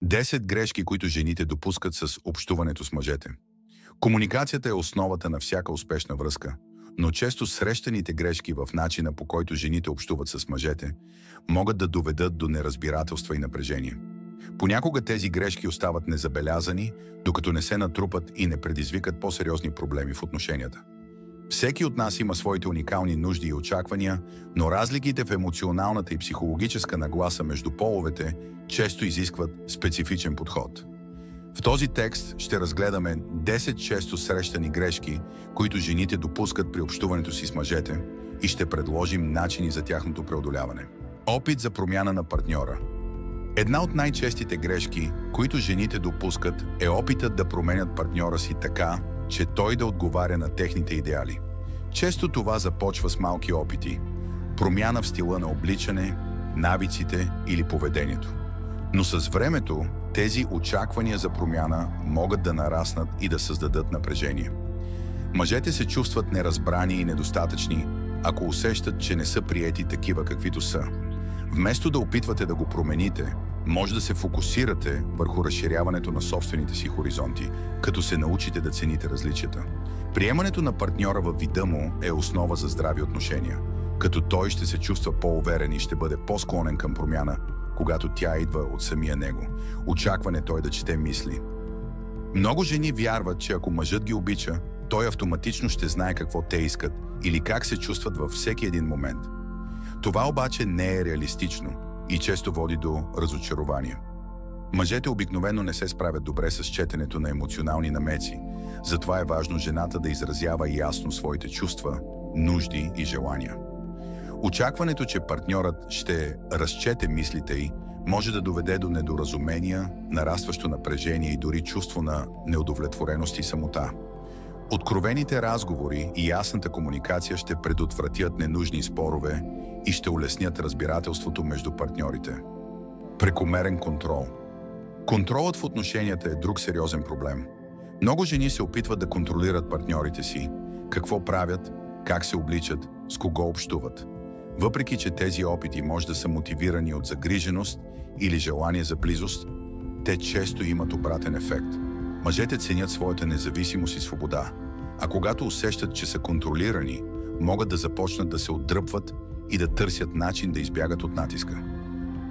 10 грешки, които жените допускат с общуването с мъжете. Комуникацията е основата на всяка успешна връзка, но често срещаните грешки в начина, по който жените общуват с мъжете, могат да доведат до неразбирателства и напрежение. Понякога тези грешки остават незабелязани, докато не се натрупат и не предизвикат по-сериозни проблеми в отношенията. Всеки от нас има своите уникални нужди и очаквания, но разликите в емоционалната и психологическа нагласа между половете често изискват специфичен подход. В този текст ще разгледаме 10 често срещани грешки, които жените допускат при общуването си с мъжете, и ще предложим начини за тяхното преодоляване. Опит за промяна на партньора. Една от най-честите грешки, които жените допускат, е опитът да променят партньора си така, че той да отговаря на техните идеали. Често това започва с малки опити, промяна в стила на обличане, навиците или поведението. Но с времето тези очаквания за промяна могат да нараснат и да създадат напрежение. Мъжете се чувстват неразбрани и недостатъчни, ако усещат, че не са приети такива каквито са. Вместо да опитвате да го промените, може да се фокусирате върху разширяването на собствените си хоризонти, като се научите да цените различията. Приемането на партньора във вида му е основа за здрави отношения, като той ще се чувства по-уверен и ще бъде по-склонен към промяна, когато тя идва от самия него. Очакване той да чете мисли. Много жени вярват, че ако мъжът ги обича, той автоматично ще знае какво те искат или как се чувстват във всеки един момент. Това обаче не е реалистично и често води до разочарование. Мъжете обикновено не се справят добре с четенето на емоционални намеци, затова е важно жената да изразява ясно своите чувства, нужди и желания. Очакването, че партньорът ще разчете мислите й, може да доведе до недоразумения, нарастващо напрежение и дори чувство на неудовлетвореност и самота. Откровените разговори и ясната комуникация ще предотвратят ненужни спорове и ще улеснят разбирателството между партньорите. Прекомерен контрол. Контролът в отношенията е друг сериозен проблем. Много жени се опитват да контролират партньорите си, какво правят, как се обличат, с кого общуват. Въпреки че тези опити може да са мотивирани от загриженост или желание за близост, те често имат обратен ефект. Мъжете ценят своята независимост и свобода, а когато усещат, че са контролирани, могат да започнат да се отдръпват и да търсят начин да избягат от натиска.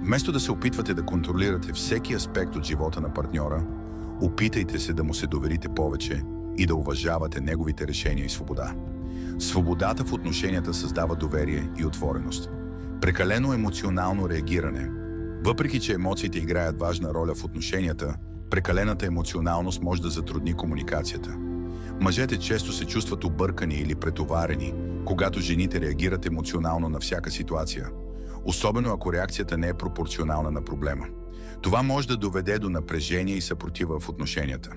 Вместо да се опитвате да контролирате всеки аспект от живота на партньора, опитайте се да му се доверите повече и да уважавате неговите решения и свобода. Свободата в отношенията създава доверие и отвореност. Прекалено емоционално реагиране. Въпреки че емоциите играят важна роля в отношенията, прекалената емоционалност може да затрудни комуникацията. Мъжете често се чувстват объркани или претоварени, когато жените реагират емоционално на всяка ситуация, особено ако реакцията не е пропорционална на проблема. Това може да доведе до напрежение и съпротива в отношенията.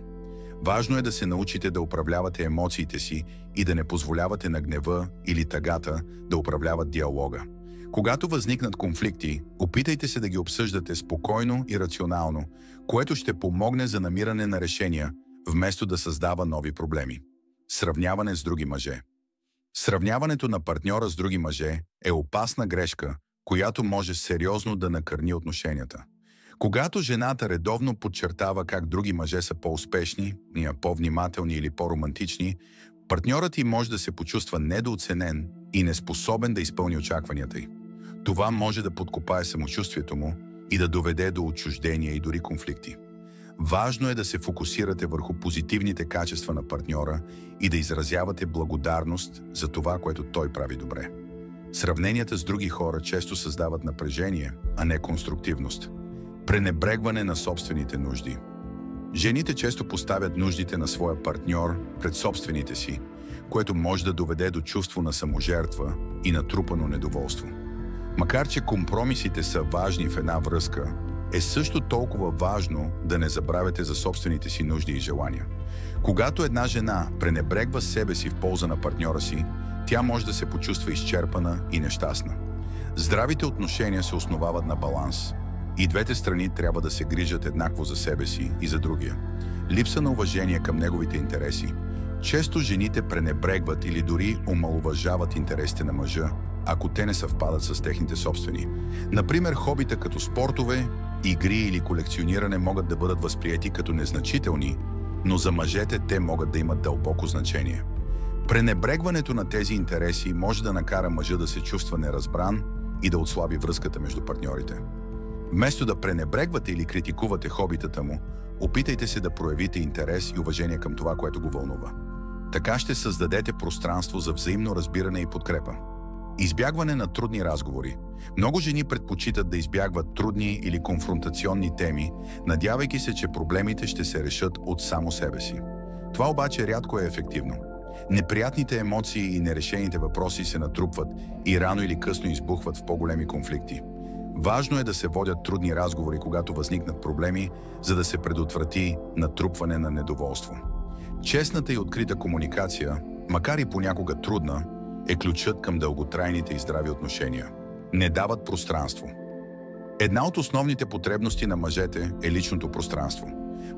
Важно е да се научите да управлявате емоциите си и да не позволявате на гнева или тъгата да управляват диалога. Когато възникнат конфликти, опитайте се да ги обсъждате спокойно и рационално, което ще помогне за намиране на решения, вместо да създава нови проблеми. Сравняване с други мъже. Сравняването на партньора с други мъже е опасна грешка, която може сериозно да накърни отношенията. Когато жената редовно подчертава как други мъже са по-успешни, по-внимателни или по-романтични, партньорът й може да се почувства недооценен и неспособен да изпълни очакванията й. Това може да подкопае самочувствието му и да доведе до отчуждение и дори конфликти. Важно е да се фокусирате върху позитивните качества на партньора и да изразявате благодарност за това, което той прави добре. Сравненията с други хора често създават напрежение, а не конструктивност. Пренебрегване на собствените нужди. Жените често поставят нуждите на своя партньор пред собствените си, което може да доведе до чувство на саможертва и натрупано недоволство. Макар че компромисите са важни в една връзка, е също толкова важно да не забравяте за собствените си нужди и желания. Когато една жена пренебрегва себе си в полза на партньора си, тя може да се почувства изчерпана и нещастна. Здравите отношения се основават на баланс. И двете страни трябва да се грижат еднакво за себе си и за другия. Липса на уважение към неговите интереси. Често жените пренебрегват или дори омаловажават интересите на мъжа, ако те не съвпадат с техните собствени. Например, хобита като спортове игри или колекциониране могат да бъдат възприети като незначителни, но за мъжете те могат да имат дълбоко значение. Пренебрегването на тези интереси може да накара мъжа да се чувства неразбран и да отслаби връзката между партньорите. Вместо да пренебрегвате или критикувате хобитата му, опитайте се да проявите интерес и уважение към това, което го вълнува. Така ще създадете пространство за взаимно разбиране и подкрепа. Избягване на трудни разговори. Много жени предпочитат да избягват трудни или конфронтационни теми, надявайки се, че проблемите ще се решат от само себе си. Това обаче рядко е ефективно. Неприятните емоции и нерешените въпроси се натрупват и рано или късно избухват в по-големи конфликти. Важно е да се водят трудни разговори, когато възникнат проблеми, за да се предотврати натрупване на недоволство. Честната и открита комуникация, макар и понякога трудна, е ключът към дълготрайните и здрави отношения. Не дават пространство. Една от основните потребности на мъжете е личното пространство.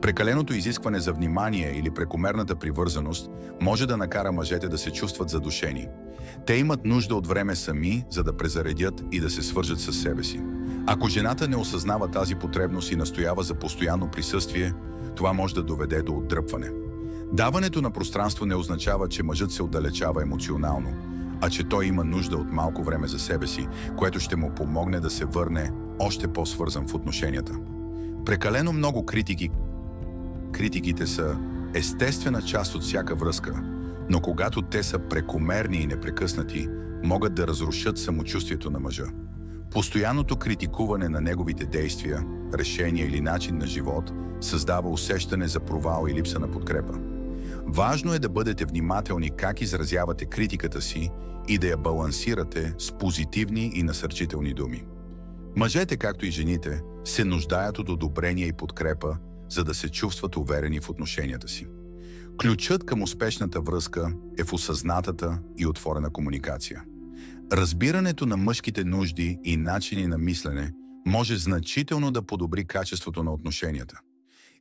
Прекаленото изискване за внимание или прекомерната привързаност може да накара мъжете да се чувстват задушени. Те имат нужда от време сами, за да презаредят и да се свържат с себе си. Ако жената не осъзнава тази потребност и настоява за постоянно присъствие, това може да доведе до отдръпване. Даването на пространство не означава, че мъжът се отдалечава емоционално, а че той има нужда от малко време за себе си, което ще му помогне да се върне още по-свързан в отношенията. Прекалено много Критиките са естествена част от всяка връзка, но когато те са прекомерни и непрекъснати, могат да разрушат самочувствието на мъжа. Постоянното критикуване на неговите действия, решения или начин на живот създава усещане за провал и липса на подкрепа. Важно е да бъдете внимателни как изразявате критиката си и да я балансирате с позитивни и насърчителни думи. Мъжете, както и жените, се нуждаят от одобрение и подкрепа, за да се чувстват уверени в отношенията си. Ключът към успешната връзка е в осъзнатата и отворена комуникация. Разбирането на мъжките нужди и начини на мислене може значително да подобри качеството на отношенията.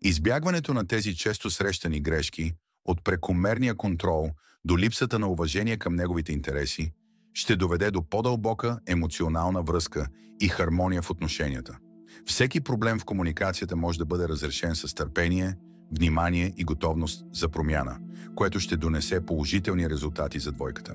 Избягването на тези често срещани грешки, от прекомерния контрол до липсата на уважение към неговите интереси, ще доведе до по-дълбока емоционална връзка и хармония в отношенията. Всеки проблем в комуникацията може да бъде разрешен с търпение, внимание и готовност за промяна, което ще донесе положителни резултати за двойката.